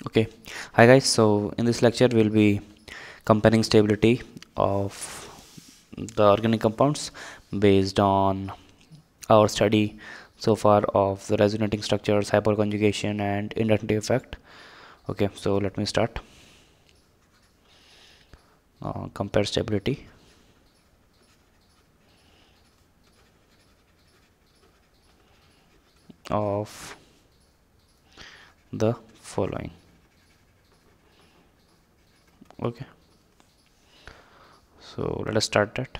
Okay, hi guys. So in this lecture we'll be comparing stability of the organic compounds based on our study so far of the resonating structures, hyperconjugation and inductive effect. Okay, so let me start. Compare stability of the following. Okay, so let us start that.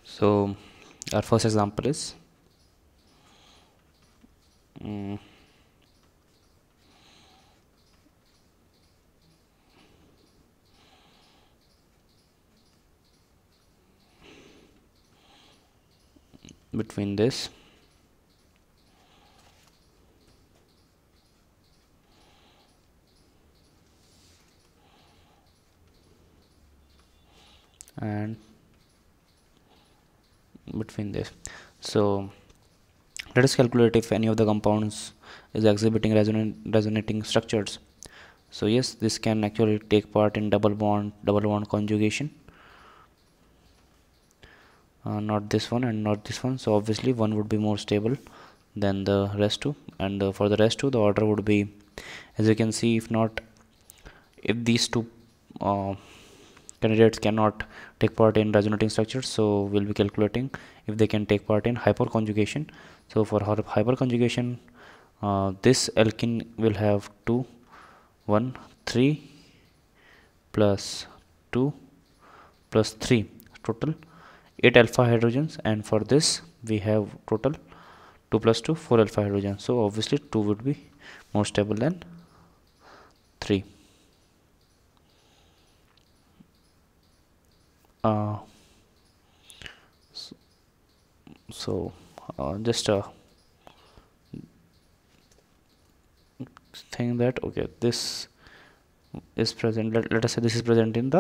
So our first example is between this and between this. So let us calculate if any of the compounds is exhibiting resonating structures. So yes, this can actually take part in double bond conjugation. Not this one and not this one. So obviously one would be more stable than the rest two, and for the rest two the order would be, as you can see, if these two candidates cannot take part in resonating structures, so we'll be calculating if they can take part in hyperconjugation. So for hyperconjugation, this alkene will have 2 1 3 plus 2 plus 3, total 8 alpha hydrogens, and for this we have total 2 plus 2 4 alpha hydrogens. So obviously 2 would be more stable than 3. Just a thing that, okay, this is present, let us say this is present in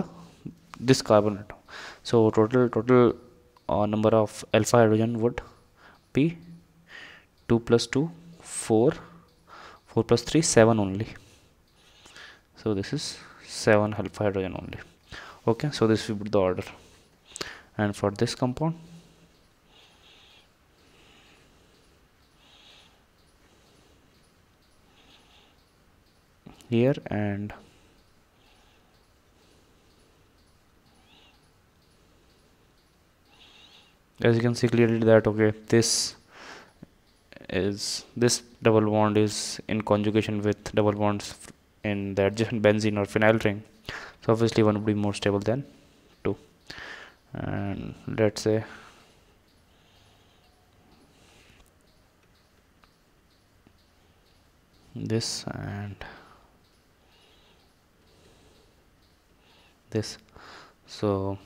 this carbon atom. So total number of alpha hydrogen would be 2 plus 2 4 4 plus 3 7 only. So this is 7 alpha hydrogen only. Okay, so this will be the order. And for this compound, here, and as you can see clearly that, okay, this double bond is in conjugation with double bonds in the adjacent benzene or phenyl ring. So obviously one would be more stable than 2. And let's say this and this. So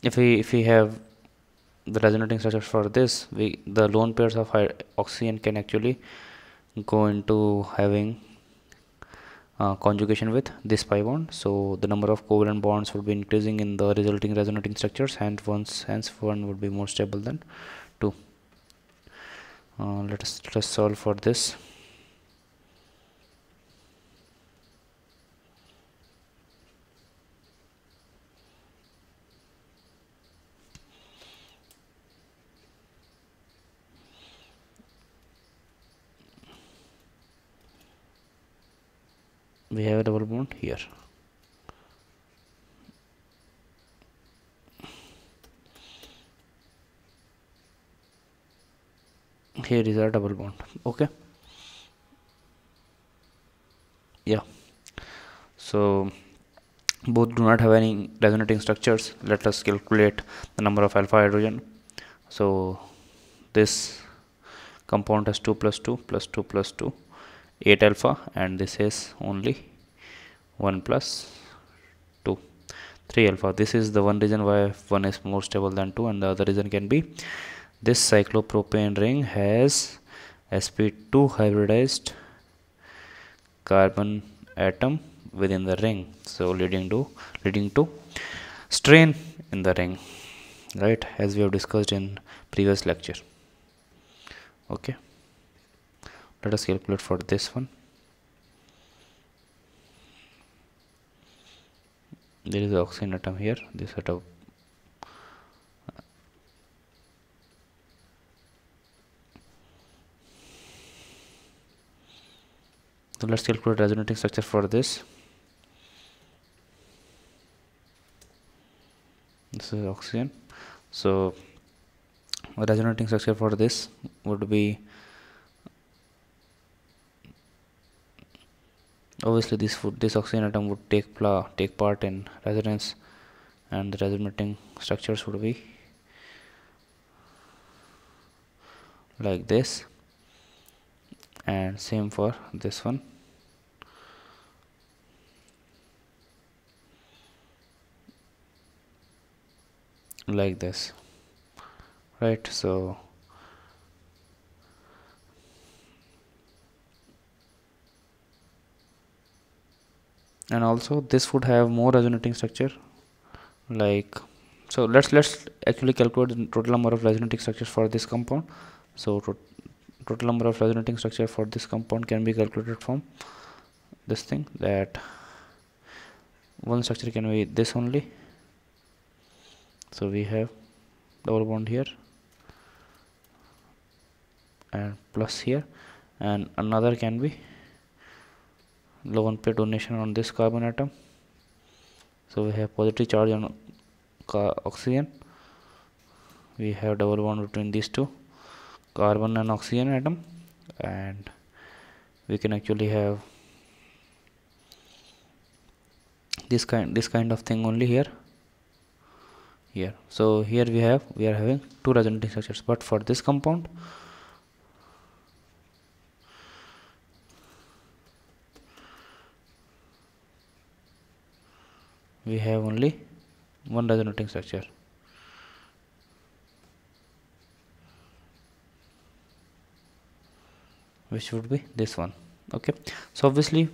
if we have the resonating structure for this, the lone pairs of oxygen can actually go into having conjugation with this pi bond. So the number of covalent bonds would be increasing in the resulting resonating structures, and hence one would be more stable than 2. Let us solve for this. We have a double bond here. Here is our double bond. Okay, yeah, so both do not have any resonating structures. Let us calculate the number of alpha hydrogen. So this compound has 2 plus 2 plus 2 plus 2 8 alpha, and this is only 1 plus 2 3 alpha. This is the one reason why one is more stable than 2, and the other reason can be this cyclopropane ring has sp2 hybridized carbon atom within the ring, so leading to strain in the ring, right, as we have discussed in previous lecture. Okay, let us calculate for this one. There is an oxygen atom here, this atom. So let's calculate resonating structure for this. This is oxygen, so resonating structure for this would be, obviously this oxygen atom would take part in resonance, and the resonating structures would be like this, and same for this one. Like this, right? So and also this would have more resonating structure, like, so let's actually calculate the total number of resonating structures for this compound. So total number of resonating structure for this compound can be calculated from this thing, that one structure can be this only. So we have double bond here and plus here, and another can be lone pair donation on this carbon atom. So we have positive charge on oxygen, we have double bond between these two, carbon and oxygen atom, and we can actually have this kind of thing only here. So here we are having two resonating structures, but for this compound we have only one resonating structure, which would be this one. Okay, so obviously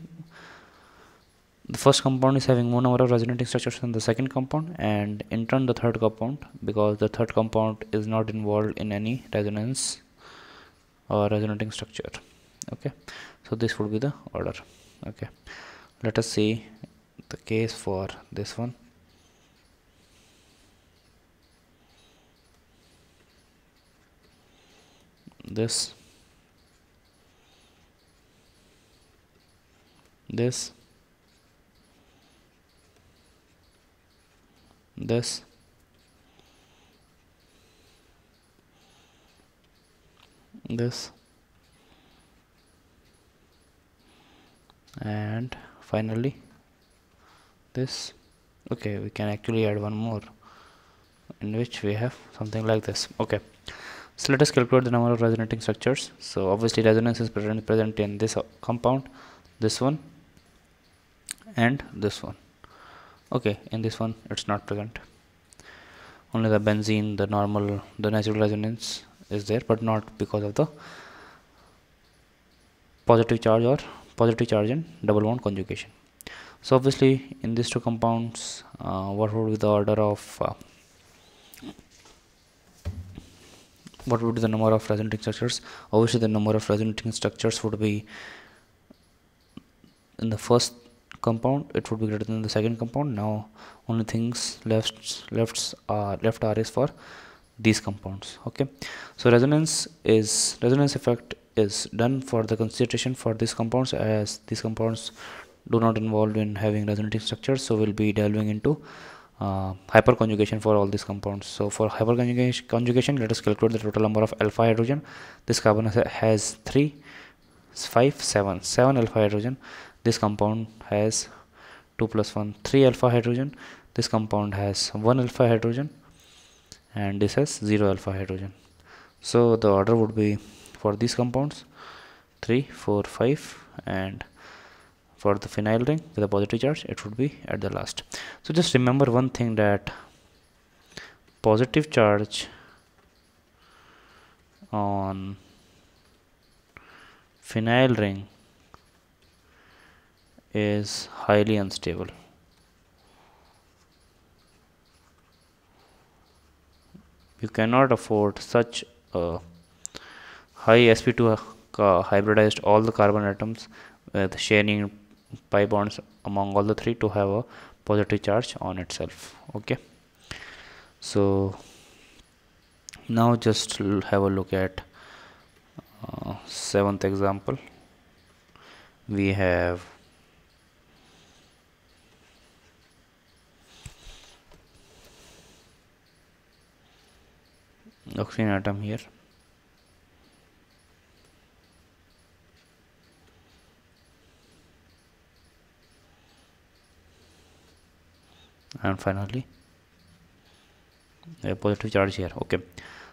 the first compound is having more number of resonating structures than the second compound, and in turn the third compound, because the third compound is not involved in any resonance or resonating structure. Okay, so this would be the order. Okay, let us see the case for this one. This this and finally this. Okay, we can actually add one more in which we have something like this. Okay, so let us calculate the number of resonating structures. So obviously resonance is present in this compound, this one and this one. Okay, in this one it's not present, only the benzene, the natural resonance is there, but not because of the positive charge and double bond conjugation. So obviously in these two compounds, what would be the order of what would be the number of resonating structures? Obviously the number of resonating structures would be, in the first compound it would be greater than the second compound. Now only things left are is for these compounds. Okay, so resonance effect is done for the concentration for these compounds, as these compounds do not involve in having resonating structures. So we'll be delving into hyperconjugation for all these compounds. So for hyperconjugation, let us calculate the total number of alpha hydrogen. This carbon has 3, 5, 7 alpha hydrogen. This compound has 2 plus 1, 3 alpha hydrogen. This compound has 1 alpha hydrogen, and this has 0 alpha hydrogen. So the order would be for these compounds 3, 4, 5, and for the phenyl ring with a positive charge it would be at the last. So just remember one thing, that positive charge on phenyl ring is highly unstable. You cannot afford such a high sp2 hybridized all the carbon atoms with sharing pi bonds among all the three to have a positive charge on itself. Okay, so now just have a look at seventh example. We have oxygen atom here, and finally a positive charge here. Okay,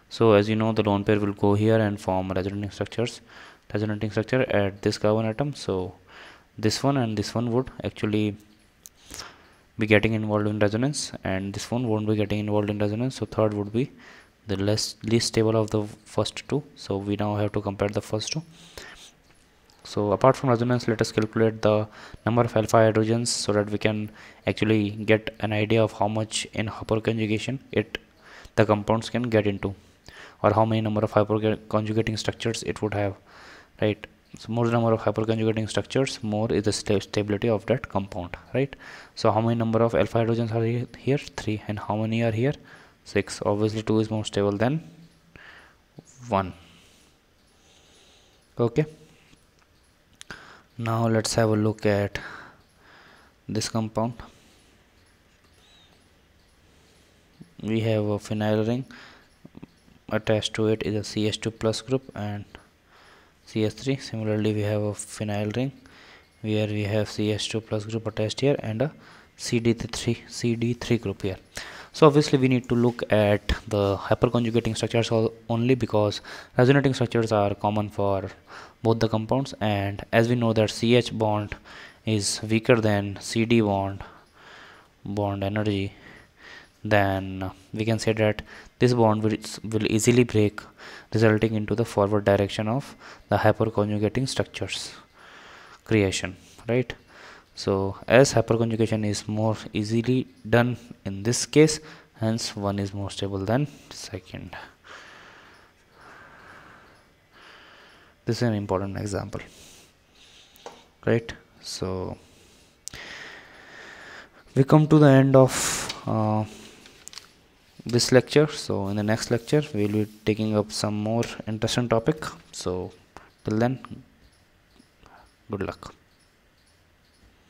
so as you know, the lone pair will go here and form resonating structure at this carbon atom. So this one and this one would actually be getting involved in resonance, and this one won't be getting involved in resonance. So third would be the least stable of the first two. So we now have to compare the first two. So apart from resonance, let us calculate the number of alpha hydrogens so that we can actually get an idea of how much in hyperconjugation the compounds can get into, or how many number of hyperconjugating structures it would have, right? So more the number of hyperconjugating structures, more is the stability of that compound, right? So how many number of alpha hydrogens are here? 3. And how many are here? 6. Obviously 2 is more stable than 1. Okay, now let's have a look at this compound. We have a phenyl ring, attached to it is a CH2 plus group and CH3. Similarly, we have a phenyl ring where we have CH2 plus group attached here and a CD3 group here. So obviously we need to look at the hyperconjugating structures only, because resonating structures are common for both the compounds, and as we know that CH bond is weaker than CD bond energy, then we can say that this bond will easily break, resulting into the forward direction of the hyperconjugating structures creation, right? So as hyperconjugation is more easily done in this case, hence one is more stable than second. This is an important example, right? So we come to the end of this lecture. So in the next lecture we will be taking up some more interesting topic. So till then, good luck.